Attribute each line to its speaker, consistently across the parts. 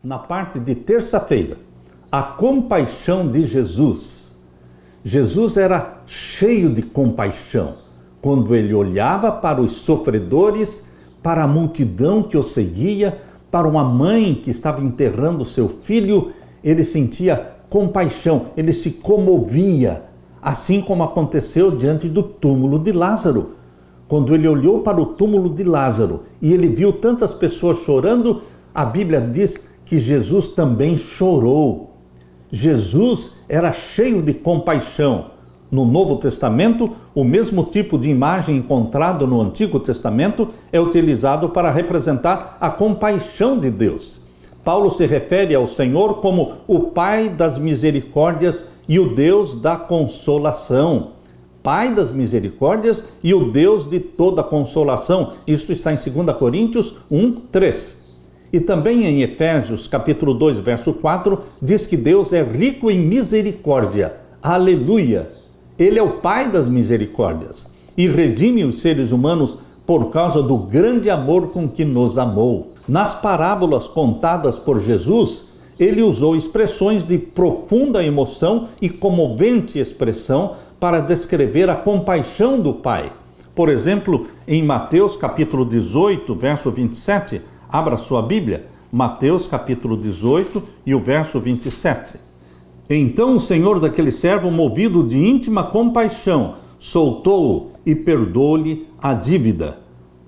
Speaker 1: na parte de terça-feira, a compaixão de Jesus. Jesus era cheio de compaixão quando ele olhava para os sofredores, para a multidão que o seguia, para uma mãe que estava enterrando seu filho. Ele sentia compaixão, ele se comovia, assim como aconteceu diante do túmulo de Lázaro. Quando ele olhou para o túmulo de Lázaro e ele viu tantas pessoas chorando, a Bíblia diz que Jesus também chorou. Jesus era cheio de compaixão. No Novo Testamento, o mesmo tipo de imagem encontrado no Antigo Testamento é utilizado para representar a compaixão de Deus. Paulo se refere ao Senhor como o Pai das misericórdias e o Deus da consolação. Pai das misericórdias e o Deus de toda consolação. Isto está em 2 Coríntios 1:3. E também em Efésios capítulo 2, verso 4, diz que Deus é rico em misericórdia. Aleluia! Ele é o Pai das misericórdias e redime os seres humanos por causa do grande amor com que nos amou. Nas parábolas contadas por Jesus, ele usou expressões de profunda emoção e comovente expressão para descrever a compaixão do Pai. Por exemplo, em Mateus capítulo 18, verso 27, abra sua Bíblia, Mateus capítulo 18 e o verso 27. Então o senhor daquele servo, movido de íntima compaixão, soltou-o e perdoou-lhe a dívida.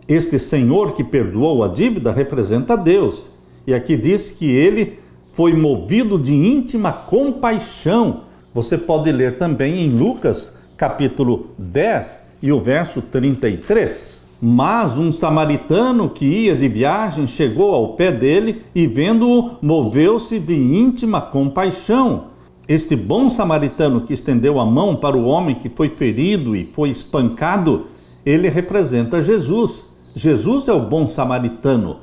Speaker 1: Este senhor que perdoou a dívida representa Deus. E aqui diz que ele foi movido de íntima compaixão. Você pode ler também em Lucas capítulo 10 e o verso 33. Mas um samaritano que ia de viagem chegou ao pé dele e, vendo-o, moveu-se de íntima compaixão. Este bom samaritano que estendeu a mão para o homem que foi ferido e foi espancado, ele representa Jesus. Jesus é o bom samaritano.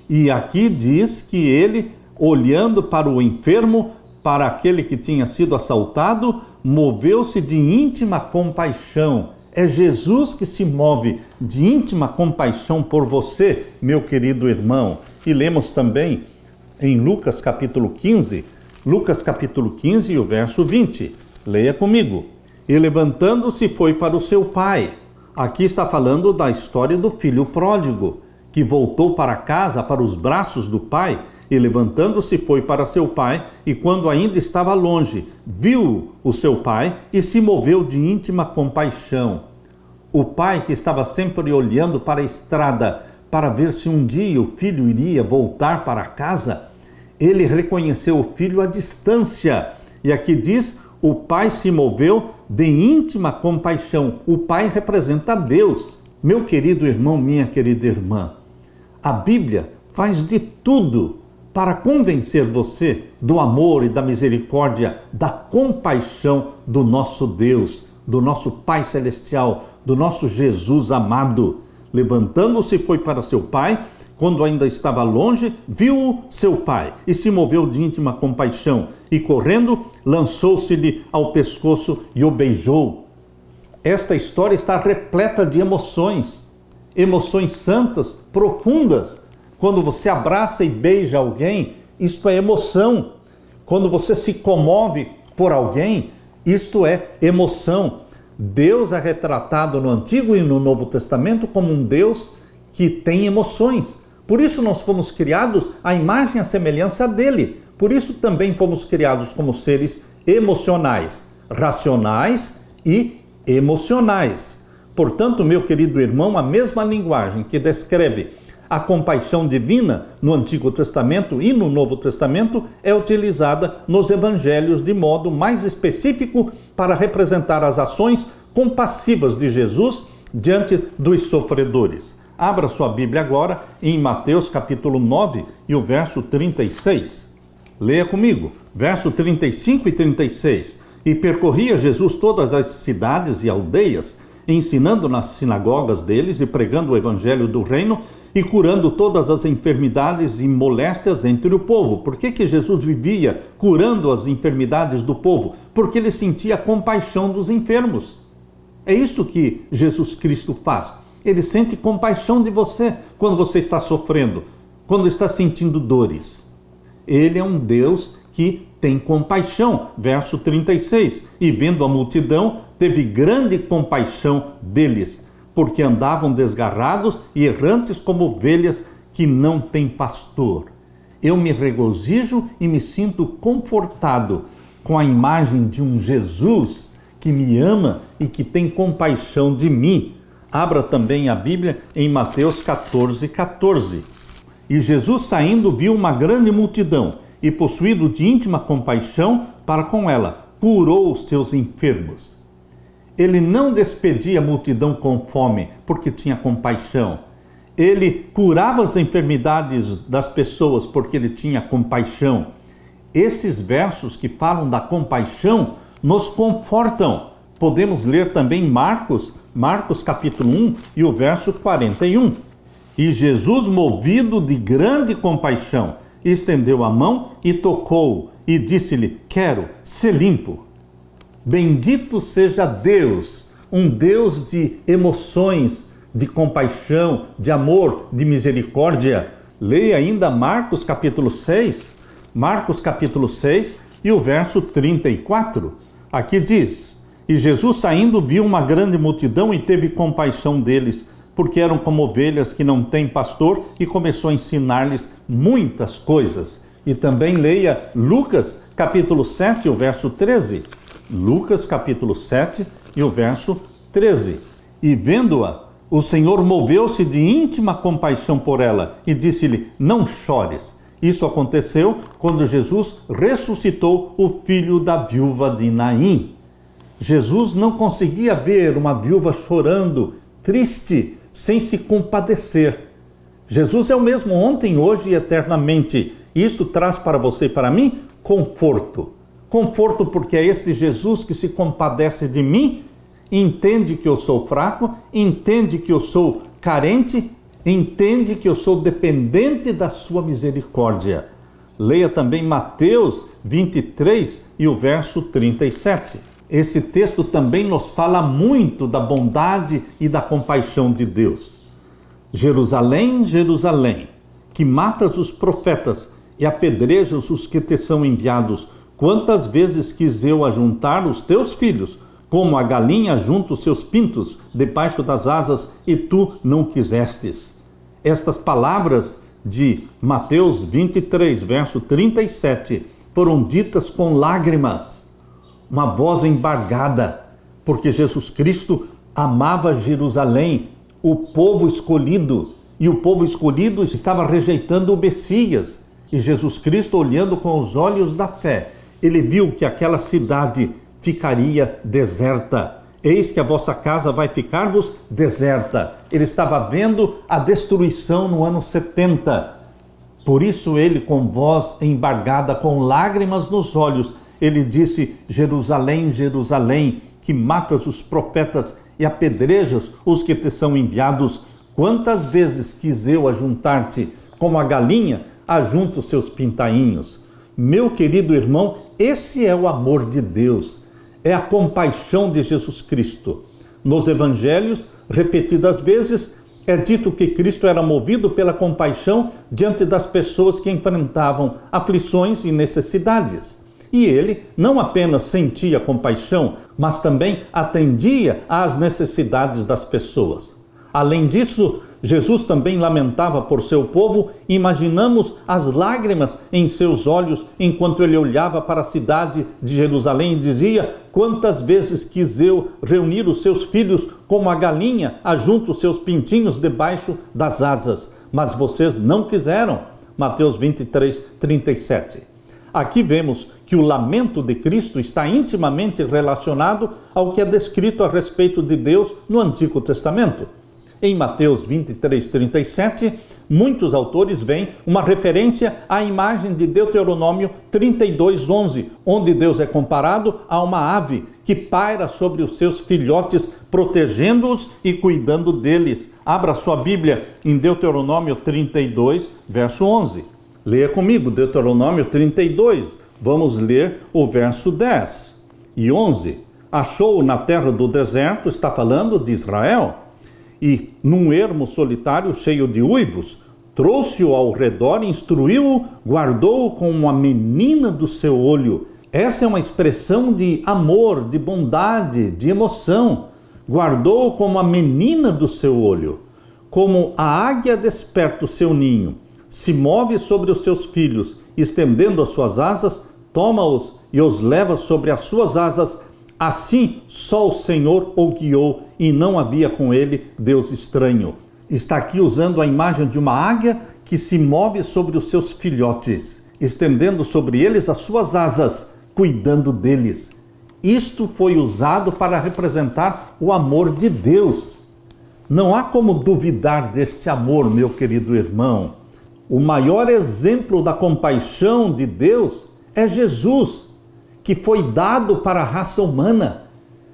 Speaker 1: E aqui diz que ele, olhando para o enfermo, para aquele que tinha sido assaltado, moveu-se de íntima compaixão. É Jesus que se move de íntima compaixão por você, meu querido irmão. E lemos também em Lucas capítulo 15, e o verso 20. Leia comigo. E levantando-se foi para o seu pai. Aqui está falando da história do filho pródigo, que voltou para casa, para os braços do pai, e levantando-se foi para seu pai, e quando ainda estava longe, viu o seu pai e se moveu de íntima compaixão. O pai que estava sempre olhando para a estrada, para ver se um dia o filho iria voltar para casa, ele reconheceu o filho à distância. E aqui diz, o pai se moveu de íntima compaixão. O pai representa Deus. Meu querido irmão, minha querida irmã, a Bíblia faz de tudo para convencer você do amor e da misericórdia, da compaixão do nosso Deus, do nosso Pai Celestial, do nosso Jesus amado. Levantando-se foi para seu pai, quando ainda estava longe, viu seu pai e se moveu de íntima compaixão e correndo, lançou-se-lhe ao pescoço e o beijou. Esta história está repleta de emoções santas, profundas. Quando você abraça e beija alguém, isto é emoção. Quando você se comove por alguém, isto é emoção. Deus é retratado no Antigo e no Novo Testamento como um Deus que tem emoções. Por isso nós fomos criados à imagem e à semelhança dele. Por isso também fomos criados como seres emocionais, racionais e emocionais. Portanto, meu querido irmão, a mesma linguagem que descreve a compaixão divina no Antigo Testamento e no Novo Testamento é utilizada nos evangelhos de modo mais específico para representar as ações compassivas de Jesus diante dos sofredores. Abra sua Bíblia agora em Mateus capítulo 9 e o verso 36. Leia comigo, verso 35 e 36. E percorria Jesus todas as cidades e aldeias, ensinando nas sinagogas deles e pregando o evangelho do reino e curando todas as enfermidades e moléstias entre o povo. Por que Jesus vivia curando as enfermidades do povo? Porque ele sentia compaixão dos enfermos. É isto que Jesus Cristo faz. Ele sente compaixão de você quando você está sofrendo, quando está sentindo dores. Ele é um Deus que tem compaixão. Verso 36. E vendo a multidão, teve grande compaixão deles, porque andavam desgarrados e errantes como ovelhas que não têm pastor. Eu me regozijo e me sinto confortado com a imagem de um Jesus que me ama e que tem compaixão de mim. Abra também a Bíblia em Mateus 14:14. E Jesus, saindo, viu uma grande multidão e, possuído de íntima compaixão para com ela, curou os seus enfermos. Ele não despedia a multidão com fome, porque tinha compaixão. Ele curava as enfermidades das pessoas, porque ele tinha compaixão. Esses versos que falam da compaixão nos confortam. Podemos ler também Marcos capítulo 1 e o verso 41. E Jesus, movido de grande compaixão, estendeu a mão e tocou-o e disse-lhe: quero ser limpo. Bendito seja Deus, um Deus de emoções, de compaixão, de amor, de misericórdia. Leia ainda Marcos capítulo 6 e o verso 34. Aqui diz: e Jesus, saindo, viu uma grande multidão e teve compaixão deles, porque eram como ovelhas que não têm pastor, e começou a ensinar-lhes muitas coisas. E também leia Lucas capítulo 7, o verso 13. Lucas capítulo 7 e o verso 13. E vendo-a, o Senhor moveu-se de íntima compaixão por ela e disse-lhe: não chores. Isso aconteceu quando Jesus ressuscitou o filho da viúva de Naim. Jesus não conseguia ver uma viúva chorando, triste, sem se compadecer. Jesus é o mesmo ontem, hoje e eternamente. Isso traz para você e para mim conforto. Conforto porque é este Jesus que se compadece de mim, entende que eu sou fraco, entende que eu sou carente, entende que eu sou dependente da sua misericórdia. Leia também Mateus 23 e o verso 37. Esse texto também nos fala muito da bondade e da compaixão de Deus. Jerusalém, Jerusalém, que matas os profetas e apedrejas os que te são enviados, quantas vezes quis eu ajuntar os teus filhos, como a galinha junta os seus pintos debaixo das asas, e tu não quisestes. Estas palavras de Mateus 23, verso 37, foram ditas com lágrimas, uma voz embargada, porque Jesus Cristo amava Jerusalém, o povo escolhido, e o povo escolhido estava rejeitando o Messias. E Jesus Cristo, olhando com os olhos da fé, ele viu que aquela cidade ficaria deserta. Eis que a vossa casa vai ficar-vos deserta. Ele estava vendo a destruição no ano 70. Por isso ele, com voz embargada, com lágrimas nos olhos, ele disse: Jerusalém, Jerusalém, que matas os profetas e apedrejas os que te são enviados, quantas vezes quis eu ajuntar-te, como a galinha ajunta os seus pintainhos. Meu querido irmão, esse é o amor de Deus, é a compaixão de Jesus Cristo. Nos evangelhos, repetidas vezes, é dito que Cristo era movido pela compaixão diante das pessoas que enfrentavam aflições e necessidades. E ele não apenas sentia compaixão, mas também atendia às necessidades das pessoas. Além disso, Jesus também lamentava por seu povo. Imaginamos as lágrimas em seus olhos enquanto ele olhava para a cidade de Jerusalém e dizia: quantas vezes quis eu reunir os seus filhos como a galinha ajunta os seus pintinhos debaixo das asas, mas vocês não quiseram. Mateus 23, 37. Aqui vemos que o lamento de Cristo está intimamente relacionado ao que é descrito a respeito de Deus no Antigo Testamento. Em Mateus 23, 37, muitos autores veem uma referência à imagem de Deuteronômio 32, 11, onde Deus é comparado a uma ave que paira sobre os seus filhotes, protegendo-os e cuidando deles. Abra sua Bíblia em Deuteronômio 32, verso 11. Leia comigo Deuteronômio 32, vamos ler o verso 10 e 11. Achou na terra do deserto, está falando de Israel, e num ermo solitário cheio de uivos, Trouxe-o ao redor, instruiu-o, guardou-o como a menina do seu olho. Essa é uma expressão de amor, de bondade, de emoção. Guardou-o como a menina do seu olho. Como a águia desperta o seu ninho, se move sobre os seus filhos, estendendo as suas asas, toma-os e os leva sobre as suas asas. Assim só o Senhor o guiou, e não havia com ele Deus estranho. Está aqui usando a imagem de uma águia que se move sobre os seus filhotes, estendendo sobre eles as suas asas, cuidando deles. Isto foi usado para representar o amor de Deus. Não há como duvidar deste amor, meu querido irmão. O maior exemplo da compaixão de Deus é Jesus, que foi dado para a raça humana.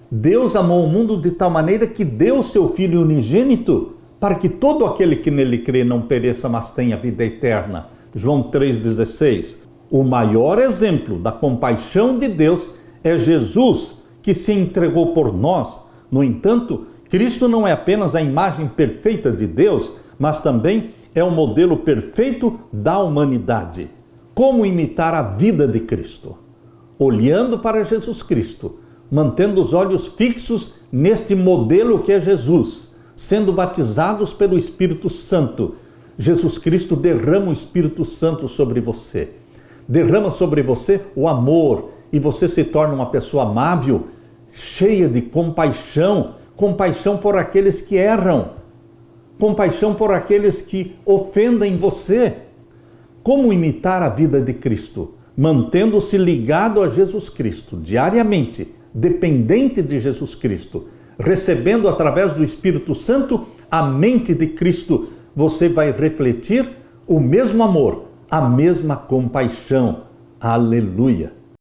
Speaker 1: Deus amou o mundo de tal maneira que deu seu Filho unigênito para que todo aquele que nele crê não pereça, mas tenha vida eterna. João 3,16. O maior exemplo da compaixão de Deus é Jesus, que se entregou por nós. No entanto, Cristo não é apenas a imagem perfeita de Deus, mas também é o modelo perfeito da humanidade. Como imitar a vida de Cristo? Olhando para Jesus Cristo, mantendo os olhos fixos neste modelo que é Jesus, sendo batizados pelo Espírito Santo. Jesus Cristo derrama o Espírito Santo sobre você. Derrama sobre você o amor e você se torna uma pessoa amável, cheia de compaixão, compaixão por aqueles que erram, compaixão por aqueles que ofendem você. Como imitar a vida de Cristo? Mantendo-se ligado a Jesus Cristo diariamente, dependente de Jesus Cristo, recebendo através do Espírito Santo a mente de Cristo, você vai refletir o mesmo amor, a mesma compaixão. Aleluia!